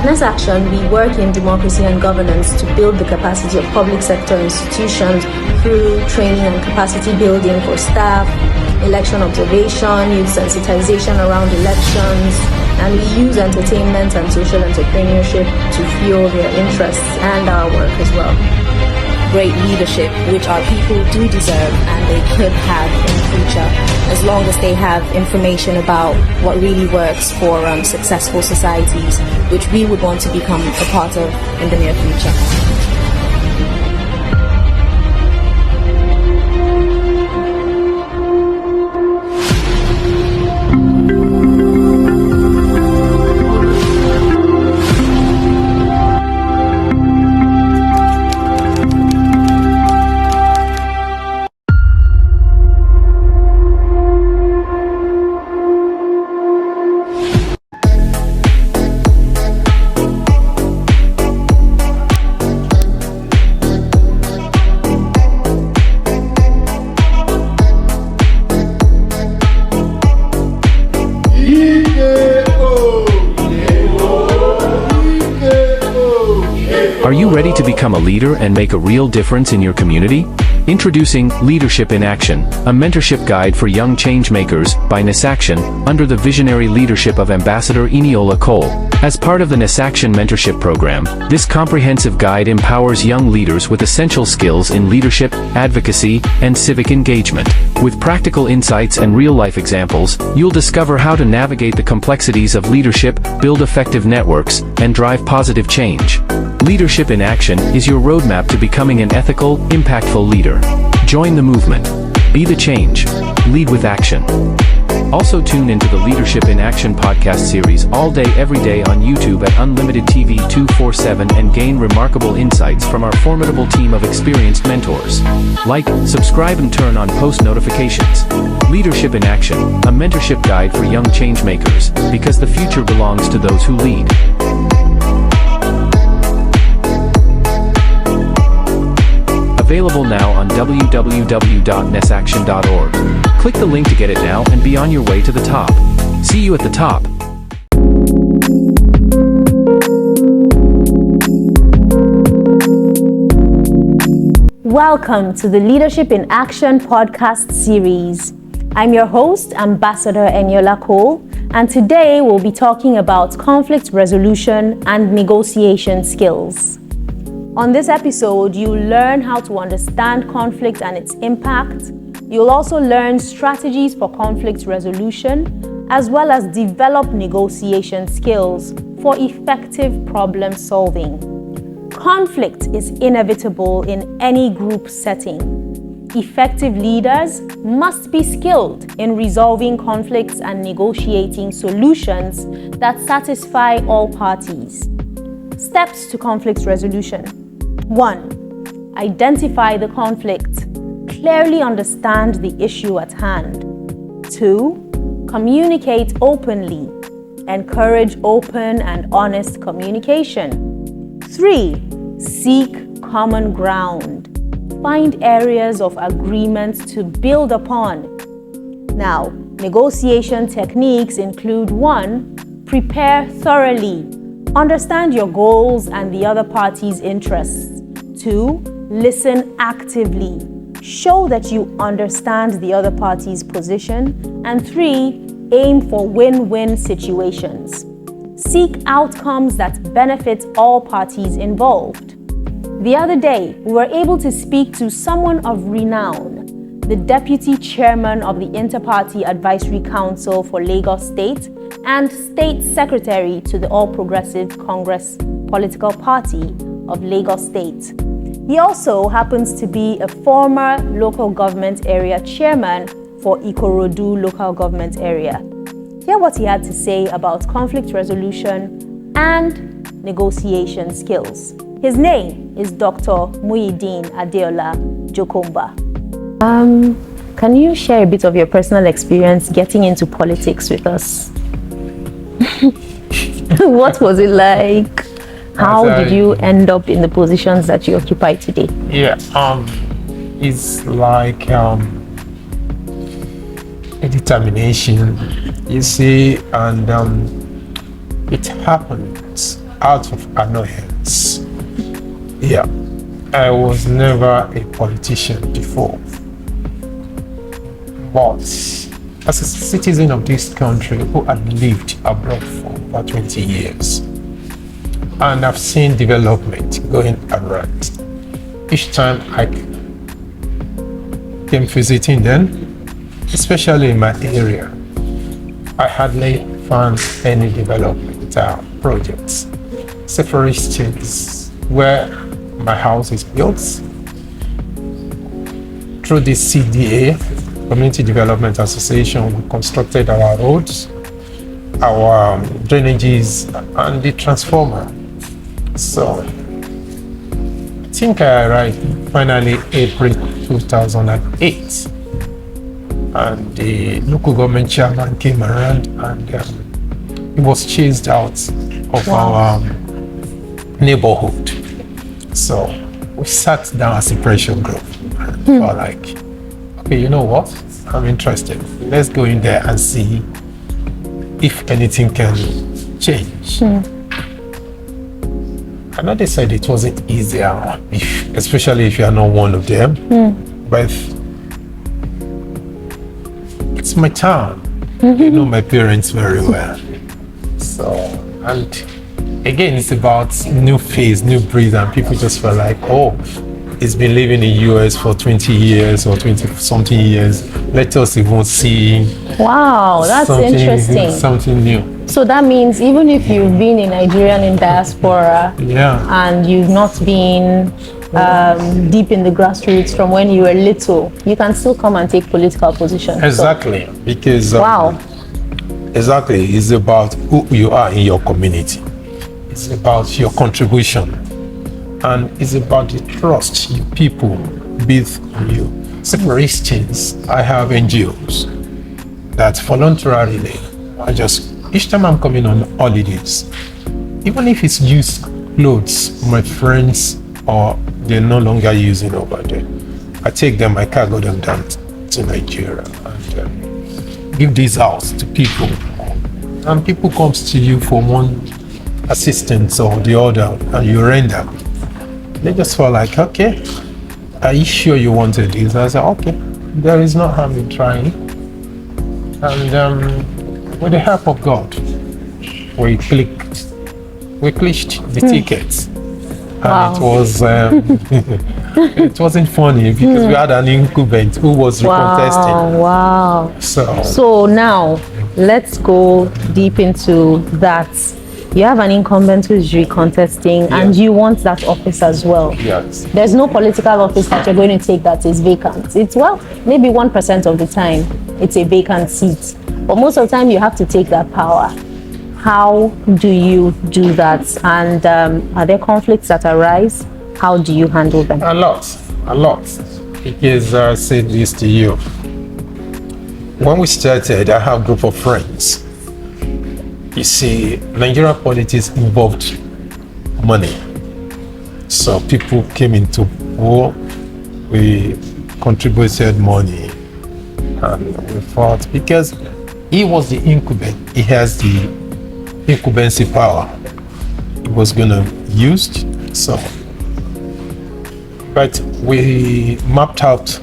At NESSACTION, we work in democracy and governance to build the capacity of public sector institutions through training and capacity building for staff, election observation, youth sensitization around elections, and we use entertainment and social entrepreneurship to fuel their interests and our work as well. Great leadership, which our people do deserve and they could have in the future, as long as they have information about what really works for successful societies, which we would want to become a part of in the near future. Are you ready to become a leader and make a real difference in your community? Introducing Leadership in Action, a mentorship guide for young changemakers by NESSACTION, under the visionary leadership of Ambassador Eniola Cole. As part of the NESSACTION Mentorship Program, this comprehensive guide empowers young leaders with essential skills in leadership, advocacy, and civic engagement. With practical insights and real-life examples, you'll discover how to navigate the complexities of leadership, build effective networks, and drive positive change. Leadership in Action is your roadmap to becoming an ethical, impactful leader. Join the movement. Be the change. Lead with action. Also tune into the Leadership in Action podcast series all day every day on YouTube at Unlimited TV 247 and gain remarkable insights from our formidable team of experienced mentors. Like, subscribe and turn on post notifications. Leadership in Action, a mentorship guide for young changemakers, because the future belongs to those who lead. Available now on www.nessaction.org. Click the link to get it now and be on your way to the top. See you at the top. Welcome to the Leadership in Action podcast series. I'm your host, Ambassador Eniola Cole, and today we'll be talking about conflict resolution and negotiation skills. On this episode, you'll learn how to understand conflict and its impact. You'll also learn strategies for conflict resolution, as well as develop negotiation skills for effective problem solving. Conflict is inevitable in any group setting. Effective leaders must be skilled in resolving conflicts and negotiating solutions that satisfy all parties. Steps to conflict resolution. 1. Identify the conflict. Clearly understand the issue at hand. 2. Communicate openly. Encourage open and honest communication. 3. Seek common ground. Find areas of agreement to build upon. Now, negotiation techniques include 1. Prepare thoroughly. Understand your goals and the other party's interests. 2. Listen actively. Show that you understand the other party's position. And 3. Aim for win-win situations. Seek outcomes that benefit all parties involved. The other day, we were able to speak to someone of renown, the Deputy Chairman of the Inter-Party Advisory Council for Lagos State and State Secretary to the All Progressive Congress political party of Lagos State. He also happens to be a former Local Government Area Chairman for Ikorodu Local Government Area. Hear what he had to say about conflict resolution and negotiation skills. His name is Dr. Muhydeen Jokomba. Can you share a bit of your personal experience getting into politics with us? What was it like? How did you end up in the positions that you occupy today? Yeah, it's like a determination, you see, and it happens out of annoyance. Yeah, I was never a politician before. But as a citizen of this country who had lived abroad for over 20 years, and I've seen development going around. Each time I came visiting them, especially in my area, I hardly found any development projects. Say for instance, where my house is built, through the CDA, Community Development Association, we constructed our roads, our drainages, and the transformer. So, I think I arrived finally April 2008, and the local government chairman came around and he was chased out of our neighborhood. So, we sat down as a pressure group and we were like, okay, you know what? I'm interested. Let's go in there and see if anything can change. I know they said it wasn't easier, especially if you are not one of them, but it's my town. You know my parents very well. So, and again, it's about new phase, new breed, and people just feel like, oh, he's been living in the US for 20 years or 20 something years. Let us even see. Wow, that's interesting. Something new. So that means even if you've been a Nigerian in diaspora and you've not been deep in the grassroots from when you were little, you can still come and take political position. Exactly, so, because wow. Exactly, it's about who you are in your community. It's about your contribution, and it's about the trust you people build on you. So for instance, I have NGOs that voluntarily I just, each time I'm coming on holidays, even if it's used clothes my friends or they're no longer using over there, I take them, I cargo them down to Nigeria and give these out to people. And people comes to you for one assistance or the other and you render. They just feel like, okay, are you sure you wanted this? I said, okay, there is no harm in trying. And with the help of God, we cliched the tickets. And it was, it wasn't funny because we had an incumbent who was recontesting. Wow. So now, let's go deep into that. You have an incumbent who is recontesting and you want that office as well. Yes. There's no political office that you're going to take that is vacant. It's, well, maybe 1% of the time it's a vacant seat. But most of the time you have to take that power. How do you do that? And are there conflicts that arise? How do you handle them? A lot. Because I said this to you. When we started, I have a group of friends. You see, Nigeria politics involved money. So people came into war, we contributed money, and we fought because he was the incumbent, he has the incumbency power. He was gonna use, so. But we mapped out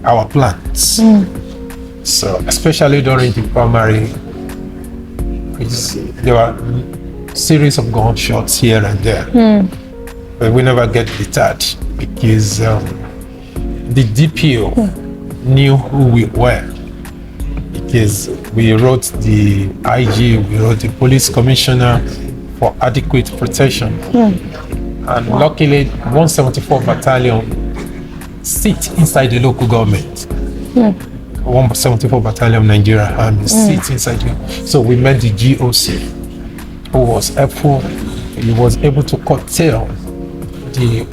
our plans. So, especially during the primary, there were a series of gunshots here and there, but we never get deterred because the DPO knew who we were, because we wrote the IG, we wrote the police commissioner for adequate protection, and luckily 174 battalion sit inside the local government. 174 Battalion Nigeria Army sits inside you. So we met the GOC, who was helpful. He was able to curtail the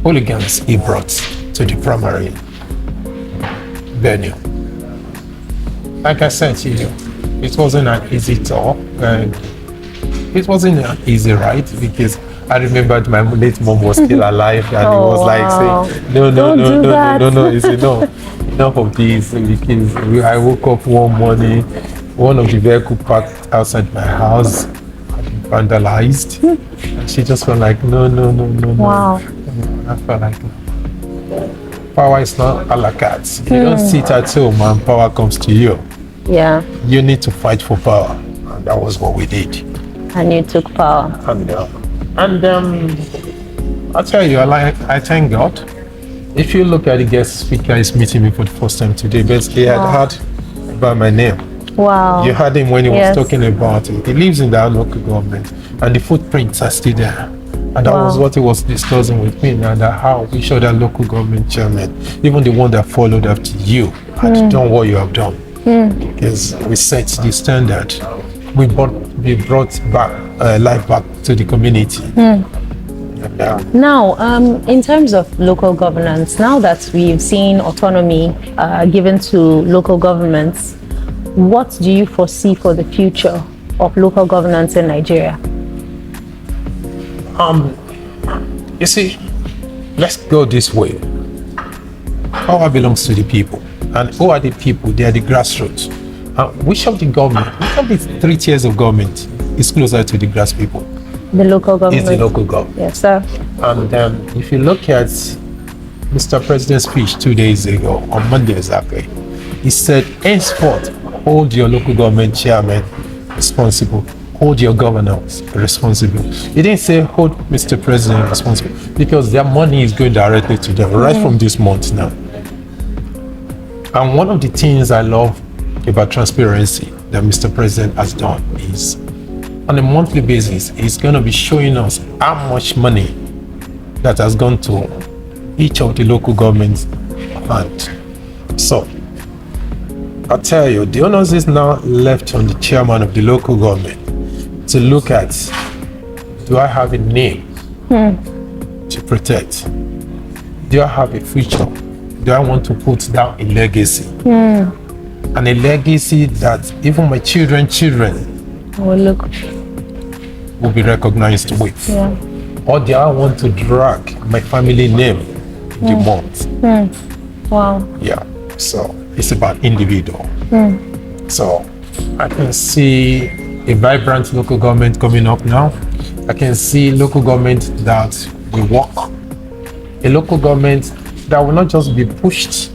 hooligans he brought to the primary venue. Like I said to you, it wasn't an easy talk, and it wasn't an easy ride because I remembered my late mom was still alive, and he was like saying, no, he said, no, enough of this, because I woke up one morning, one of the vehicles parked outside my house, vandalized. And she just felt like, no. Wow. I felt like, no. Power is not a la carte. You don't sit at home and power comes to you. Yeah. You need to fight for power. And that was what we did. And you took power. And I'll tell you, I thank God. If you look at the guest speaker is meeting me for the first time today, but he had heard about my name. Wow. You heard him when he was talking about it. He lives in that local government, and the footprints are still there. And that was what he was discussing with me, and how we show that local government chairman, even the one that followed after you, had done what you have done. Because we set the standard. We brought back life back to the community. Now, in terms of local governance, now that we've seen autonomy given to local governments, what do you foresee for the future of local governance in Nigeria? You see, let's go this way. Power belongs to the people. And who are the people? They are the grassroots. Which of the 3 tiers of government is closer to the grass people? The local government. It's the local government. Yes, sir. And if you look at Mr. President's speech 2 days ago, on Monday exactly, he said, henceforth, hold your local government chairman responsible. Hold your governors responsible. He didn't say hold Mr. President responsible, because their money is going directly to them right from this month now. And one of the things I love about transparency that Mr. President has done is, on a monthly basis, he's going to be showing us how much money that has gone to each of the local governments fund. So, I'll tell you, the onus is now left on the chairman of the local government to look at, do I have a name to protect? Do I have a future? Do I want to put down a legacy? And a legacy that even my children will be recognized with. Or do I want to drag my family name in the month? Wow. Yeah, so it's about individual. So I can see a vibrant local government coming up now. I can see local government that will work. A local government that will not just be pushed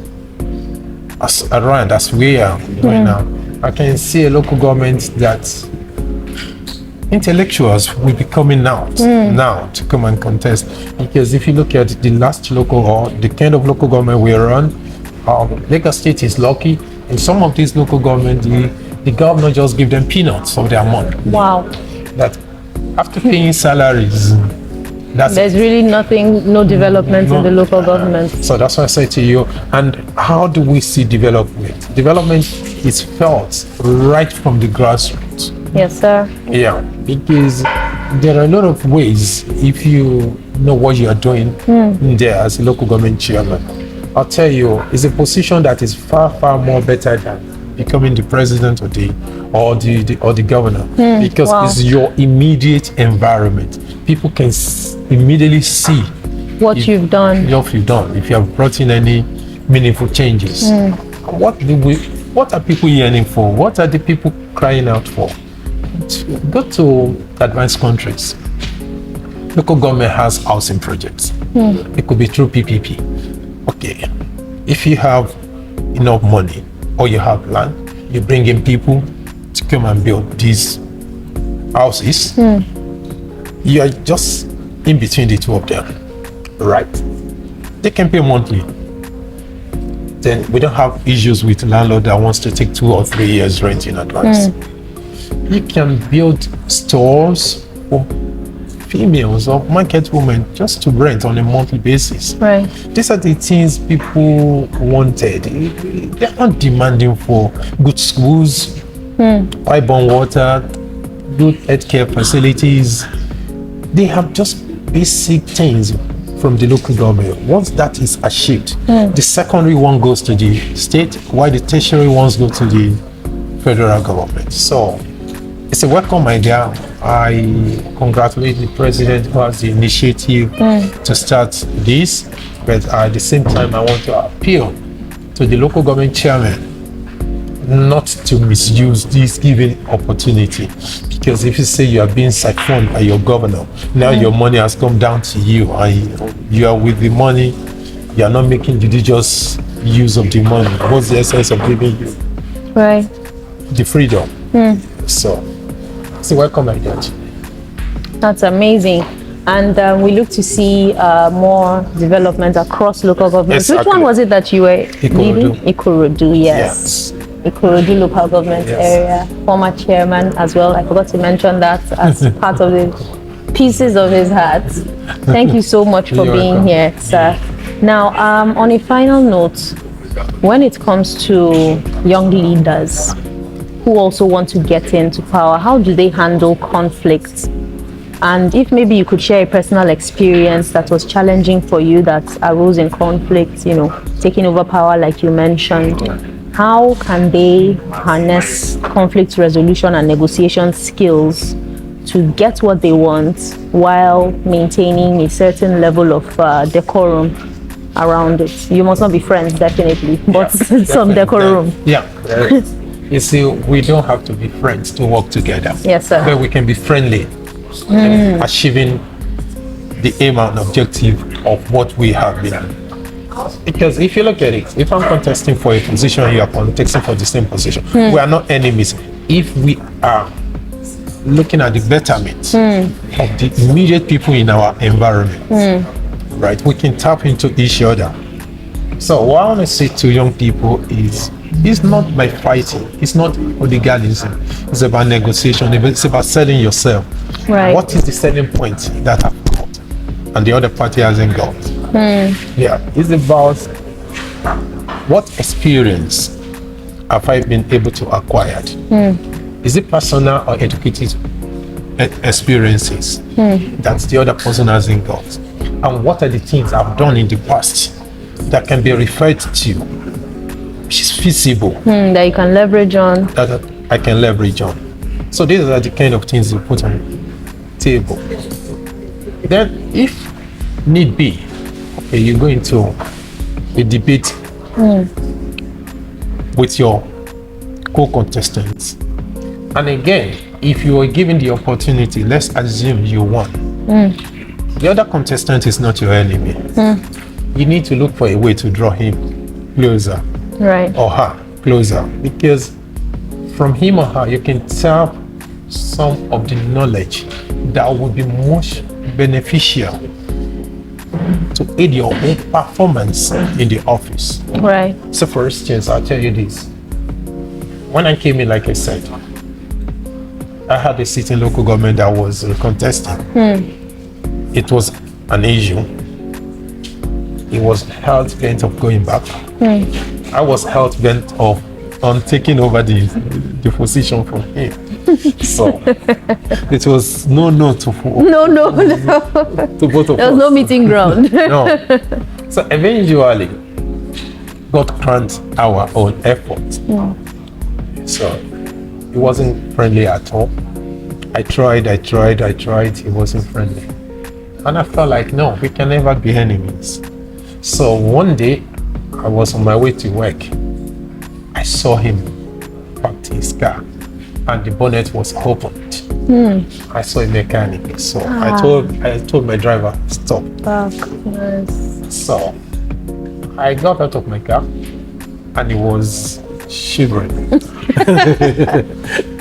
around as we are right now. I can see a local government that intellectuals will be coming out now to come and contest. Because if you look at the last local, or the kind of local government we run, Lagos State is lucky. In some of these local government, the governor just give them peanuts of their money. Wow. That after paying salaries, there's really nothing, no development in the local government. So that's why I say to you, and how do we see development? Development is felt right from the grassroots. Yes, sir. Yeah, because there are a lot of ways, if you know what you are doing there as a local government chairman. I'll tell you, it's a position that is far, far more better than becoming the president or the governor, because it's your immediate environment. People can immediately see what you've done. If you have brought in any meaningful changes. What are people yearning for? What are the people crying out for? Go to advanced countries. Local government has housing projects. It could be through PPP. Okay, if you have enough money or you have land, you bring in people to come and build these houses. You are just in between the two of them, right? They can pay monthly. Then we don't have issues with landlord that wants to take 2 or 3 years rent in advance. You can build stores for females or market women just to rent on a monthly basis. Right. These are the things people wanted. They're not demanding for good schools, pipe-borne water, good healthcare facilities. They have just basic things from the local government. Once that is achieved, the secondary one goes to the state, while the tertiary ones go to the federal government. So it's a welcome idea. I congratulate the president who has the initiative to start this, but at the same time I want to appeal to the local government chairman not to misuse this given opportunity. Because if you say you are being siphoned by your governor, now your money has come down to you, and you are with the money, you are not making judicious use of the money. What's the essence of giving you? Right. The freedom. So welcome like that. That's amazing. And we look to see more development across local governments. Exactly. Which one was it that you were leading? Ikorodu, yes. Yes. Ikorodu Local Government Area, former chairman as well. I forgot to mention that as part of the pieces of his heart. Thank you so much for You're being welcome. here, sir. Now, on a final note, when it comes to young leaders who also want to get into power, how do they handle conflict? And if maybe you could share a personal experience that was challenging for you, that arose in conflict, taking over power like you mentioned, how can they harness conflict resolution and negotiation skills to get what they want while maintaining a certain level of decorum around it? You must not be friends, definitely, but some decorum. Yeah. You see, we don't have to be friends to work together. Yes, sir. But we can be friendly in achieving the aim and objective of what we have been. Because if you look at it, if I'm contesting for a position, you are contesting for the same position. We are not enemies. If we are looking at the betterment of the immediate people in our environment, right, we can tap into each other. So what I want to say to young people is, it's not by fighting, it's not hooliganism, it's about negotiation, it's about selling yourself. Right. What is the selling point that I've got and the other party hasn't got? Yeah, it's about what experience have I been able to acquire? Is it personal or educated experiences that the other person hasn't got? And what are the things I've done in the past that can be referred to, which is feasible, That you can leverage on. that I can leverage on? So these are the kind of things you put on the table. Then, if need be, okay, you go into a debate with your co-contestants. And again, if you are given the opportunity, let's assume you won. The other contestant is not your enemy. You need to look for a way to draw him closer, Right. or her closer, because from him or her you can tap some of the knowledge that would be much beneficial to aid your own performance in the office. Right. So for instance, I'll tell you this. When I came in, like I said, I had a seat in local government that was contesting. It was an issue. He was hell bent of going back. I was hell bent of on taking over the position from him. So it was no No. to both of There was us. no meeting ground. No. So eventually, God grant our own effort. So it wasn't friendly at all. I tried. It wasn't friendly. And I felt like, no, we can never be enemies. So one day, I was on my way to work. I saw him parked his car and the bonnet was opened. I saw a mechanic. So I told my driver, stop. Yes. So I got out of my car and he was shivering.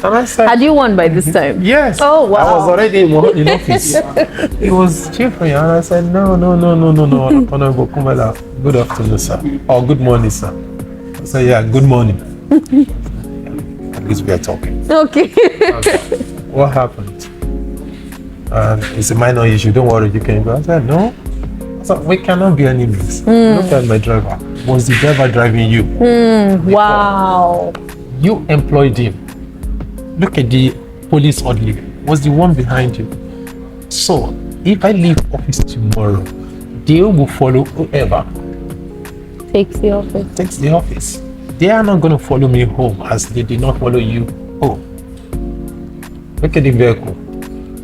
And I said, Had you won by this time? yes. Oh, wow. I was already in office. He was shivering and I said, no. Honorable Kumala, good afternoon, sir. Or good morning, sir. I said, yeah, good morning. At least we are talking. Okay. Okay. What happened? It's a minor issue, don't worry, you can go. I said, no. I said, we cannot be enemies. Look at my driver. Was the driver driving you? Wow. You employed him. Look at the police orderly. Was the one behind you. So, if I leave office tomorrow, they will follow whoever Takes the office. takes the office. They are not going to follow me home as they did not follow you home. Look at the vehicle.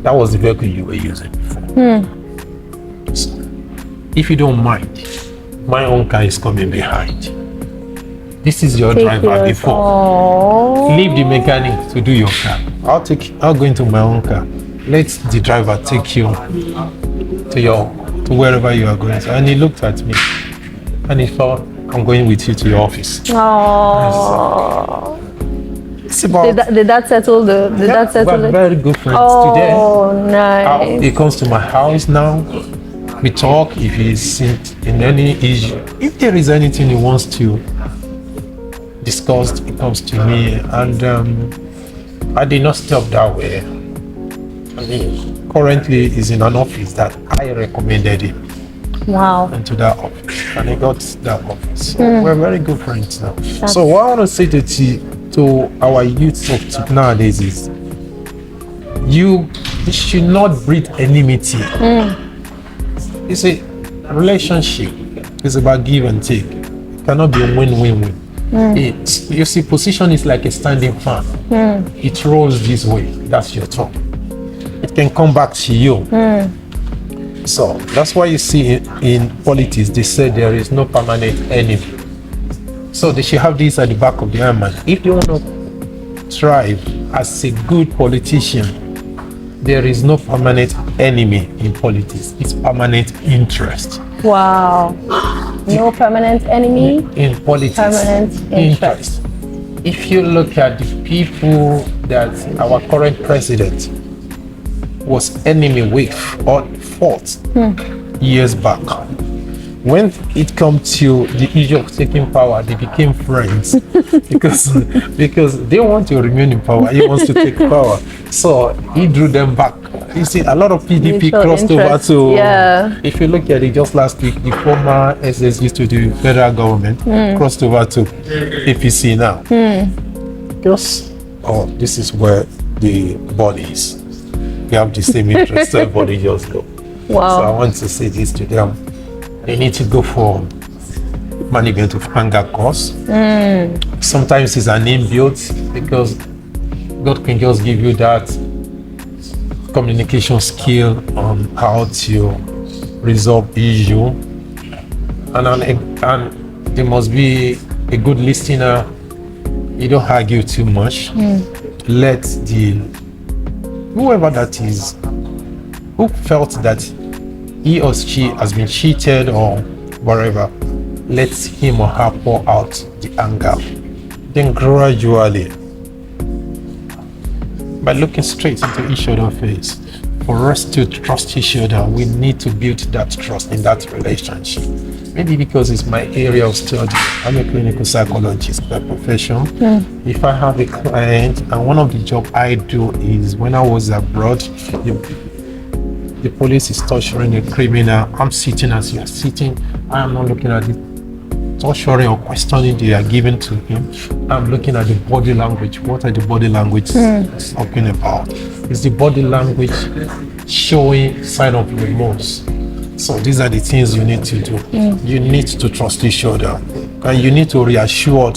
That was the vehicle you were using before. So, if you don't mind, my own car is coming behind. This is your Take driver yours. before. Oh. Leave the mechanic to do your car. I'll go into my own car. Let the driver take you to wherever you are going. And he looked at me and he thought, I'm going with you to your office. Oh. It's about Did that settle the? Did that settle we're it? very good friends today. Oh, nice. He comes to my house now. We talk if he's in any issue. If there is anything he wants to discuss, he comes to me. And I did not stop that way. I mean, currently he's in an office that I recommended him Wow. into that office. And he got that office. So we're very good friends now. So what I want to say to our youth of nowadays is you should not breed enmity. It's a relationship. It's about give and take. It cannot be a win-win-win. You see, position is like a standing fan. It rolls this way. That's your turn. It can come back to you. So that's why you see in politics, they say there is no permanent enemy. So they should have this at the back of their mind. If you want to thrive as a good politician, there is no permanent enemy in politics. It's permanent interest. Wow. No permanent enemy. In politics, Permanent interest. If you look at the people that our current president was enemy with or fought years back, when it comes to the issue of taking power, they became friends because they want to remain in power. He wants to take power, so he drew them back. You see, a lot of PDP Mutual crossed interest. over to. Yeah. If you look at it, just last week, the former SS used to do federal government crossed over to APC now. Because this is where the body is. We have the same interest. Everybody just go. Wow. So I want to say this to them. They need to go for management of anger course. Sometimes it's an inbuilt because God can just give you that communication skill on how to resolve issue. And there must be a good listener. You don't argue too much. Let whoever that is who felt that he or she has been cheated or whatever, let him or her pour out the anger. Then gradually, by looking straight into each other's face, for us to trust each other, we need to build that trust in that relationship. Maybe because it's my area of study. I'm a clinical psychologist by profession. If I have a client, and one of the jobs I do is when I was abroad, the police is torturing a criminal. I'm sitting as you are sitting. I am not looking at the torturing or questioning they are given to him. I'm looking at the body language. What are the body language talking about? Is the body language showing sign of remorse? So these are the things you need to do. You need to trust each other. And you need to reassure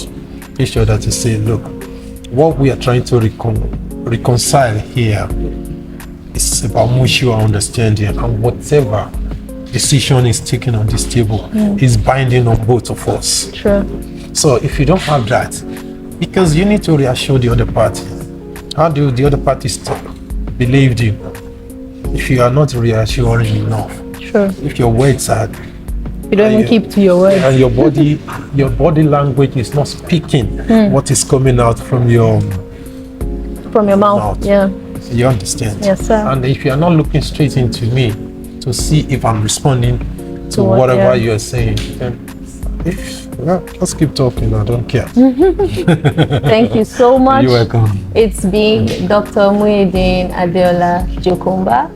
each other to say, look, what we are trying to reconcile here is about mutual understanding, and whatever decision is taken on this table is binding on both of us. True. So if you don't have that, because you need to reassure the other party, how do the other party believe you if you are not reassuring enough? True. If your words are, You don't even keep to your word. and your body language is not speaking what is coming out from your From your mouth. Yeah. You understand? Yes, sir. And if you are not looking straight into me to see if I'm responding to what, whatever yeah. you are saying, then let's keep talking. I don't care. Thank you so much. You're welcome. It's been Dr. Muhydeen Jokomba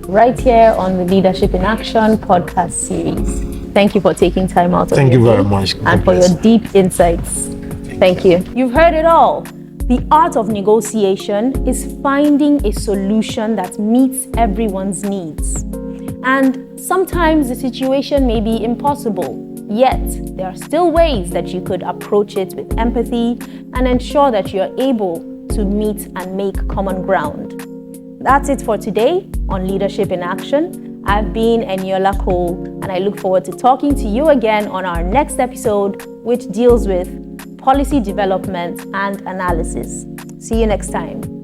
right here on the Leadership in Action podcast series. Thank you for taking time out. Thank you very much. And for your deep insights. Thank you. You've heard it all. The art of negotiation is finding a solution that meets everyone's needs. And sometimes the situation may be impossible, yet there are still ways that you could approach it with empathy and ensure that you're able to meet and make common ground. That's it for today on Leadership in Action. I've been Eniola Cole, and I look forward to talking to you again on our next episode, which deals with policy development and analysis. See you next time.